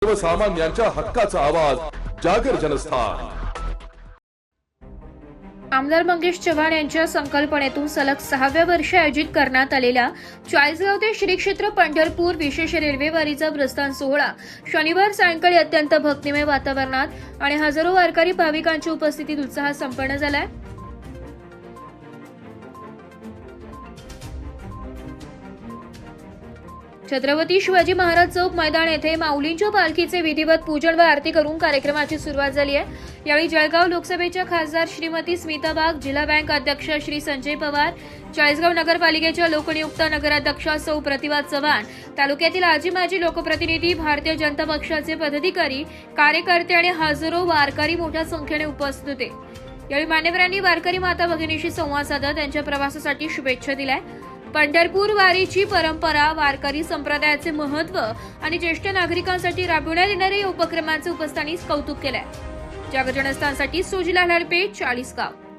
सर्वसामान्यांच्या हक्काचा आवाज जागर जनस्थान। आमदार मंगेश चव्हाण यांच्या संकल्पनेतून सलग 6व्या वर्षी आयोजित करण्यात आलेल्या चाळीसगाव ते श्री क्षेत्र पंढरपूर विशेष रेल्वेवारीचा प्रस्थान सोहळा शनिवार सायंकाळी अत्यंत भक्तिमय वातावरणात आणि हजारो वारकरी भाविकांच्या उपस्थितीत उत्साहात संपन्न झालाय। छत्रपती शिवाजी महाराज चौक मैदान येथे माऊलींच्या पालखीचे विधिवत पूजन व आरती करून कार्यक्रमाची सुरुवात झाली आहे। यावेळी जळगाव लोकसभेच्या खासदार श्रीमती स्मिता वाघ, जिल्हा बँक अध्यक्ष श्री संजय पवार, चाळीसगाव नगरपालिकेच्या लोकनियुक्त नगराध्यक्षा सौ प्रतिभा चव्हाण, तालुक्यातील आजी माजी लोकप्रतिनिधी, भारतीय जनता पक्षाचे पदाधिकारी, कार्यकर्ते आणि हजारो वारकरी मोठ्या संख्येने उपस्थित होते। यावेळी मान्यवरांनी वारकरी माता भगिनीशी संवाद साधत त्यांच्या प्रवासासाठी शुभेच्छा दिल्या। पंढरपूर वारीची परंपरा, वारकरी संप्रदायाचे महत्त्व आणि ज्येष्ठ नागरिकांसाठी राबवण्यात येणाऱ्या या उपक्रमांचे उपस्थानी कौतुक केलंय। जागर जनस्थानसाठी सुजिला हडपे, चाळीसगाव।